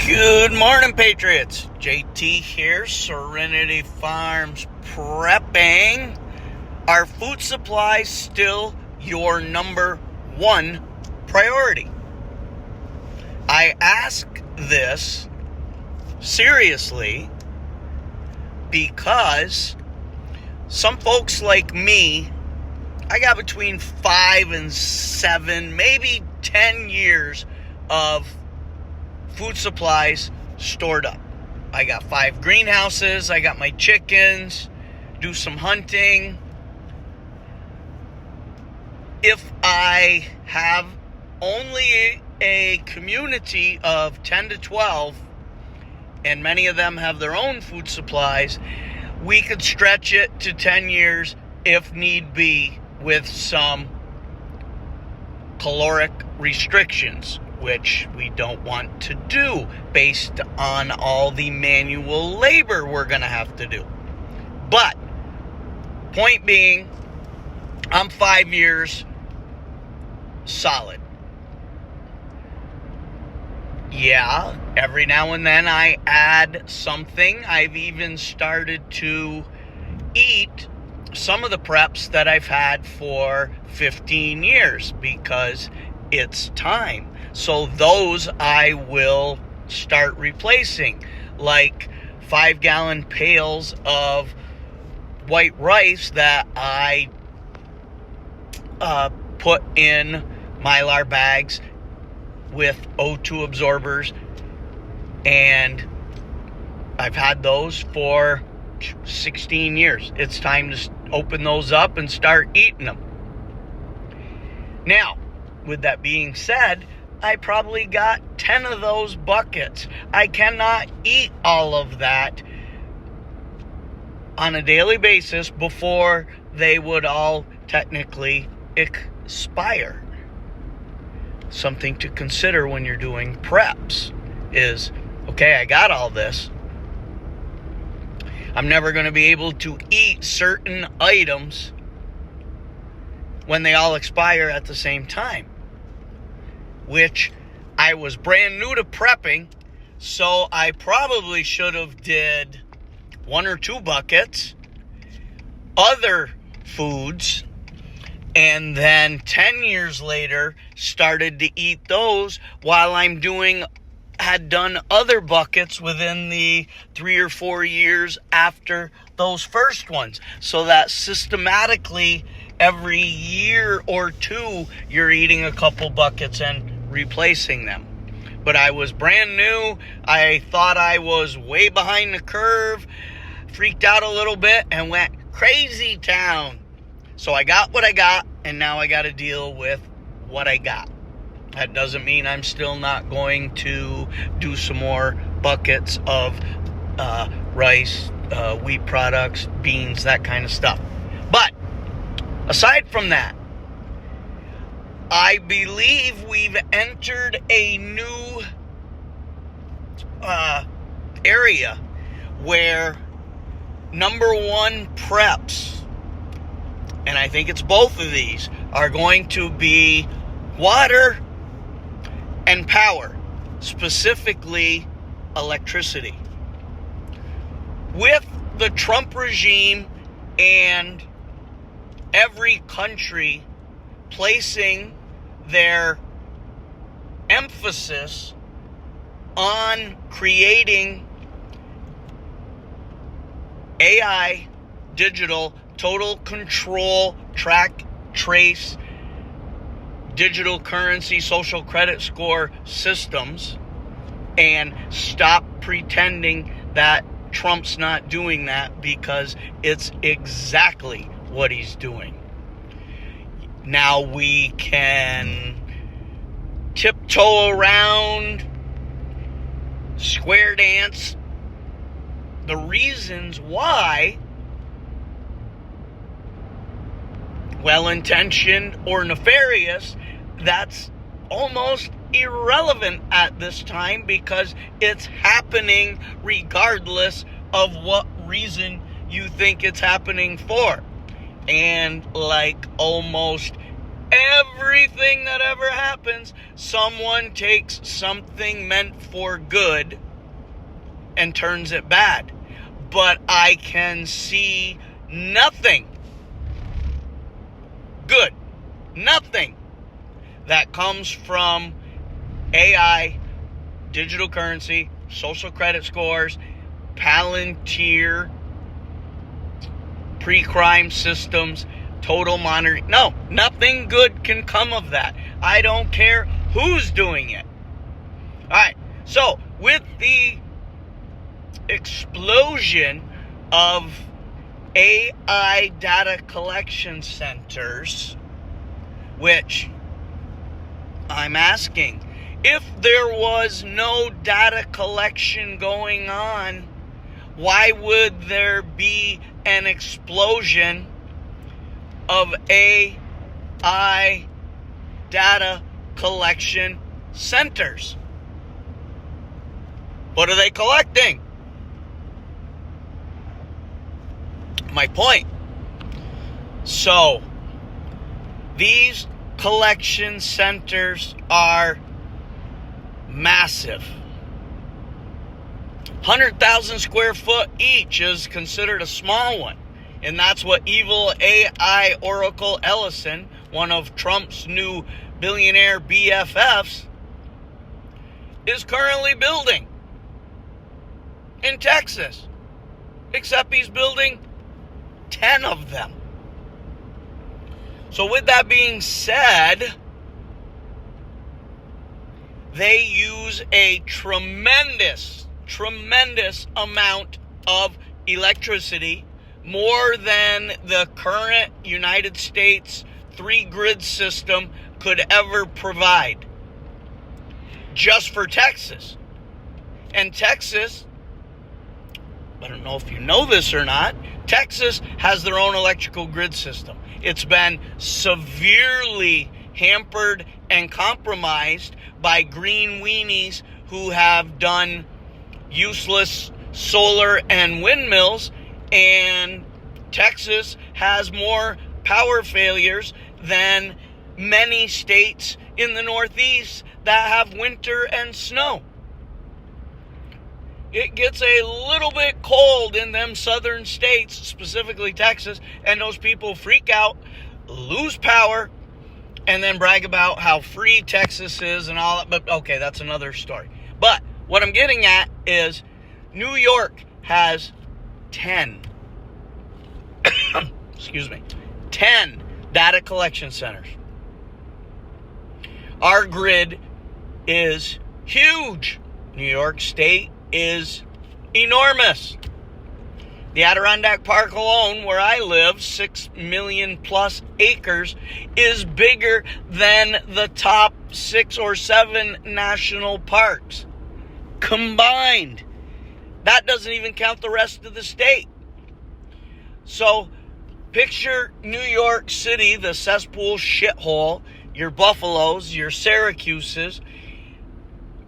Good morning, Patriots. JT here, Serenity Farms Prepping. Are food supplies still your number one priority? I ask this seriously because some folks like me, I got between 5 and 7, maybe 10 years of food supplies stored up. I got 5 greenhouses, I got my chickens, do some hunting. If I have only a community of 10 to 12, and many of them have their own food supplies, we could stretch it to 10 years if need be with some caloric restrictions, which we don't want to do based on all the manual labor we're going to have to do. But, point being, I'm 5 years solid. Yeah, every now and then I add something. I've even started to eat some of the preps that I've had for 15 years because it's time. So those I will start replacing, like 5-gallon pails of white rice that I put in Mylar bags with O2 absorbers, and I've had those for 16 years. It's time to open those up and start eating them. Now, with that being said, I probably got 10 of those buckets. I cannot eat all of that on a daily basis before they would all technically expire. Something to consider when you're doing preps is, okay, I got all this. I'm never going to be able to eat certain items when they all expire at the same time, which I was brand new to prepping, so I probably should have did 1 or 2 buckets, other foods, and then 10 years later started to eat those while had done other buckets within the 3 or 4 years after those first ones, so that systematically every year or 2 you're eating a couple buckets and replacing them. But I was brand new. I thought I was way behind the curve, freaked out a little bit, and went crazy town. So I got what I got, and now I got to deal with what I got. That doesn't mean I'm still not going to do some more buckets of rice, wheat products, beans, that kind of stuff. But aside from that, I believe we've entered a new area where number one preps, and I think it's both of these, are going to be water and power, specifically electricity. With the Trump regime and every country placing their emphasis on creating AI, digital, total control, track, trace, digital currency, social credit score systems, and stop pretending that Trump's not doing that, because it's exactly what he's doing. Now we can tiptoe around, square dance the reasons why, well-intentioned or nefarious, that's almost irrelevant at this time, because it's happening regardless of what reason you think it's happening for. And like almost everything that ever happens, someone takes something meant for good and turns it bad. But I can see nothing good, nothing that comes from AI, digital currency, social credit scores, Palantir, pre-crime systems, total monitoring. No, nothing good can come of that. I don't care who's doing it. All right, so with the explosion of AI data collection centers, which I'm asking, if there was no data collection going on, why would there be an explosion of AI data collection centers? What are they collecting? My point. So, these collection centers are massive. 100,000 square foot each is considered a small one. And that's what evil AI Oracle Ellison, one of Trump's new billionaire BFFs, is currently building in Texas. Except he's building 10 of them. So with that being said, they use a tremendous amount of electricity, more than the current United States 3-grid system could ever provide, just for Texas. And Texas, I don't know if you know this or not, Texas has their own electrical grid system. It's been severely hampered and compromised by green weenies who have done useless solar and windmills, and Texas has more power failures than many states in the Northeast that have winter and snow. It gets a little bit cold in them southern states, specifically Texas, and those people freak out, lose power, and then brag about how free Texas is and all that. But okay, that's another story. But what I'm getting at is New York has 10 10 data collection centers. Our grid is huge. New York State is enormous. The Adirondack Park alone, where I live, 6 million plus acres, is bigger than the top 6 or 7 national parks combined. That doesn't even count the rest of the state. So picture New York City, the cesspool shithole, your Buffaloes, your Syracuses,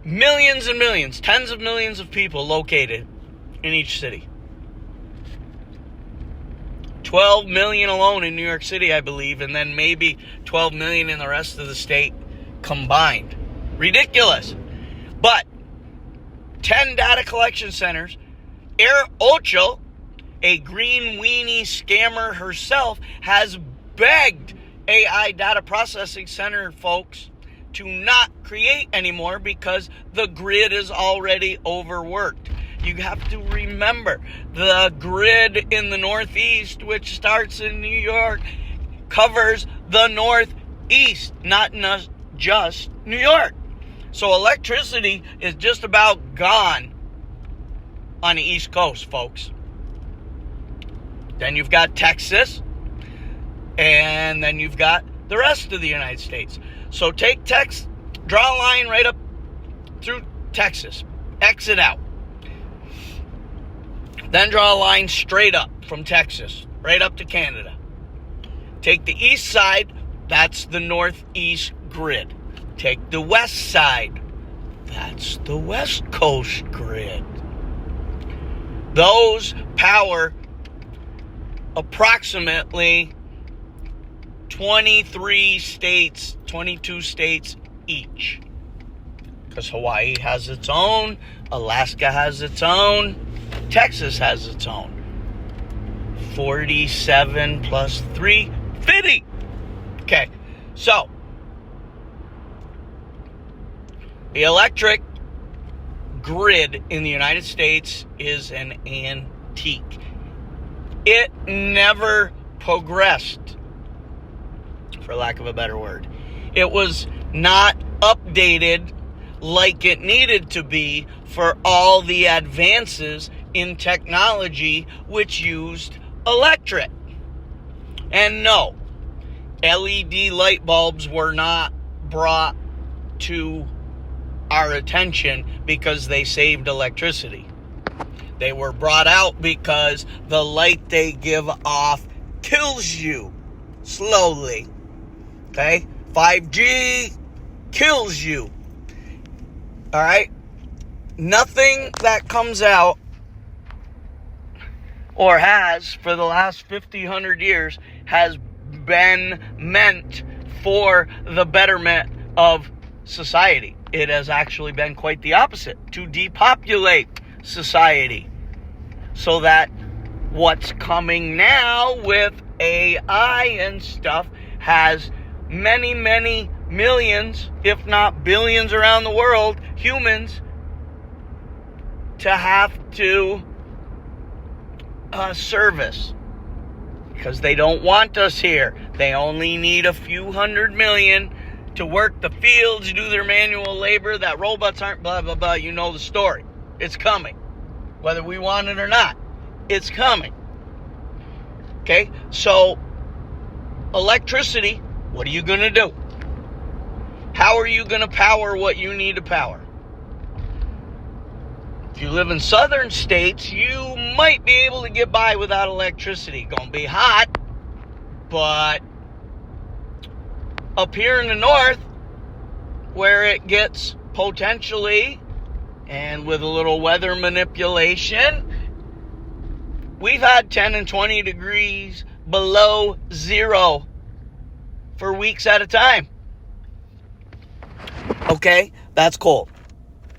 millions and millions, tens of millions of people located in each city. 12 million alone in New York City, I believe, and then maybe 12 million in the rest of the state combined. Ridiculous. But 10 data collection centers. Air Ocho, a green weenie scammer herself, has begged AI data processing center folks to not create anymore because the grid is already overworked. You have to remember, the grid in the Northeast, which starts in New York, covers the Northeast, not just New York. So electricity is just about gone on the East Coast, folks. Then you've got Texas, and then you've got the rest of the United States. So take Texas, draw a line right up through Texas, exit out. Then draw a line straight up from Texas, right up to Canada. Take the east side, that's the Northeast grid. Take the west side, that's the West Coast grid. Those power approximately 23 states, 22 states each. Because Hawaii has its own, Alaska has its own, Texas has its own. 47 plus 3, 50. Okay, so the electric grid in the United States is an antique. It never progressed, for lack of a better word. It was not updated like it needed to be for all the advances in technology which used electric. And no, LED light bulbs were not brought to our attention because they saved electricity. They were brought out because the light they give off kills you slowly. Okay? 5G kills you. Alright? Nothing that comes out or has for the last 50, 100 years has been meant for the betterment of society. It has actually been quite the opposite, to depopulate society. So that what's coming now with AI and stuff has many, many millions, if not billions around the world, humans to have to service. Because they don't want us here. They only need a few 100 million to work the fields, do their manual labor, that robots aren't blah, blah, blah. You know the story. It's coming. Whether we want it or not, it's coming. Okay? So, electricity, what are you going to do? How are you going to power what you need to power? If you live in southern states, you might be able to get by without electricity. Gonna be hot, but up here in the north, where it gets potentially, and with a little weather manipulation, we've had 10 and 20 degrees below zero for weeks at a time. Okay, that's cold.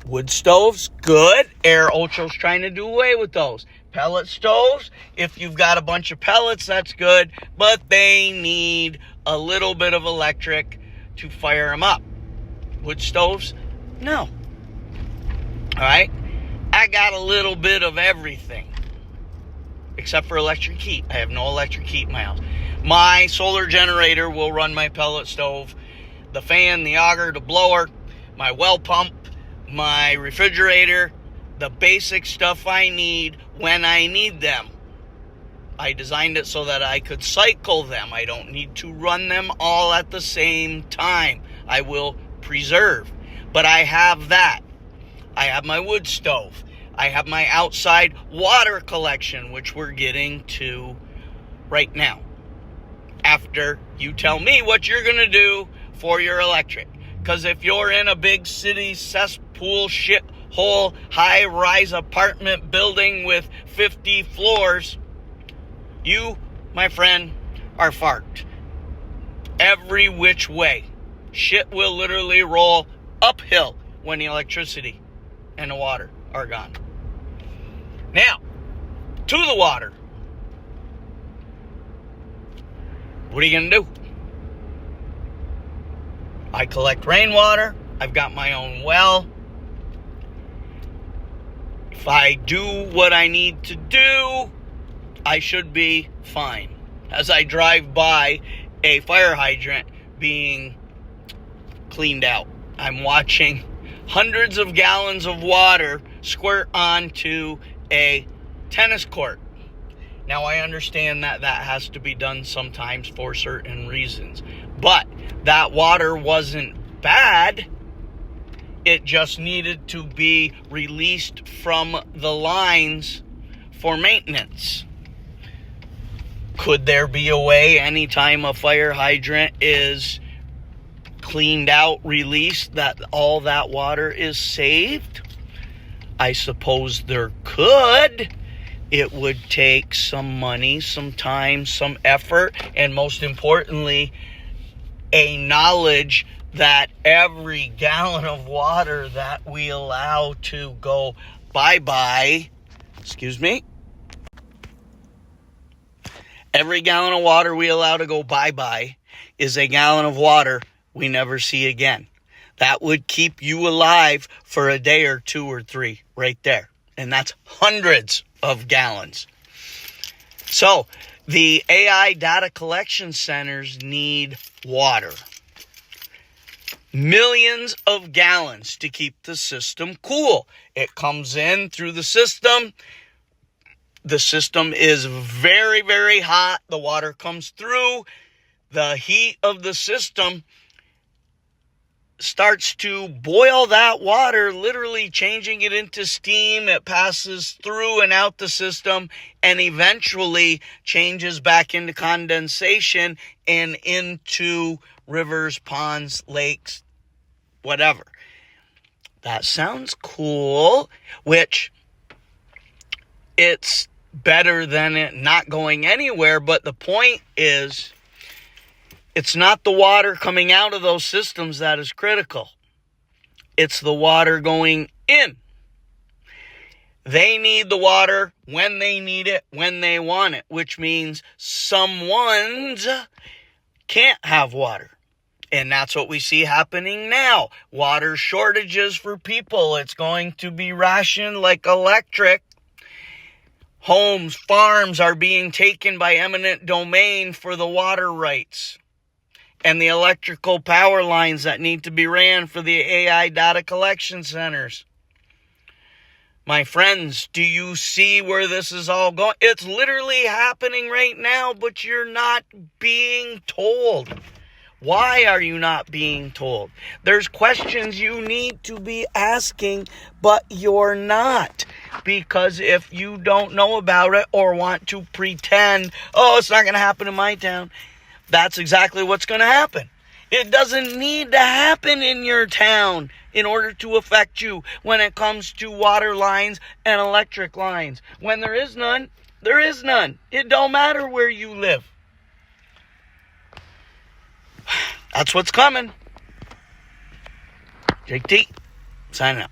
Wood stoves, good. Air Ocho's trying to do away with those. Pellet stoves, if you've got a bunch of pellets, that's good. But they need a little bit of electric to fire them up. Wood stoves, no. Alright? I got a little bit of everything. Except for electric heat. I have no electric heat in my house. My solar generator will run my pellet stove. The fan, the auger, the blower, my well pump, my refrigerator, the basic stuff I need when I need them. I designed it so that I could cycle them. I don't need to run them all at the same time. I will preserve. But I have that. I have my wood stove. I have my outside water collection, which we're getting to right now. After you tell me what you're going to do for your electric. Because if you're in a big city cesspool shithole high-rise apartment building with 50 floors, you, my friend, are fucked. Every which way. Shit will literally roll uphill when the electricity and the water are gone. Now, to the water. What are you going to do? I collect rainwater. I've got my own well. If I do what I need to do, I should be fine. As I drive by a fire hydrant being cleaned out, I'm watching hundreds of gallons of water squirt onto a tennis court. Now, I understand that that has to be done sometimes for certain reasons. But that water wasn't bad. It just needed to be released from the lines for maintenance. Could there be a way anytime a fire hydrant is cleaned out, released, that all that water is saved? I suppose there could. it would take some money, some time, some effort, and most importantly, a knowledge that every gallon of water that we allow to go bye-bye, every gallon of water we allow to go bye-bye is a gallon of water we never see again. That would keep you alive for a day or 2 or 3 right there. And that's hundreds of gallons. So the AI data collection centers need water. Millions of gallons to keep the system cool. It comes in through the system. The system is very, very hot. The water comes through. The heat of the system starts to boil that water, literally changing it into steam. It passes through and out the system and eventually changes back into condensation and into rivers, ponds, lakes, whatever. That sounds cool, which it's better than it not going anywhere, but the point is, it's not the water coming out of those systems that is critical. It's the water going in. They need the water when they need it, when they want it, which means someone's can't have water. And that's what we see happening now. Water shortages for people. It's going to be rationed like electric. Homes, farms are being taken by eminent domain for the water rights and the electrical power lines that need to be ran for the AI data collection centers. My friends, do you see where this is all going? It's literally happening right now, but you're not being told. Why are you not being told? There's questions you need to be asking, but you're not. Because if you don't know about it or want to pretend, oh, it's not going to happen in my town, that's exactly what's going to happen. It doesn't need to happen in your town in order to affect you when it comes to water lines and electric lines. When there is none, there is none. It don't matter where you live. That's what's coming. Jake T, signing out.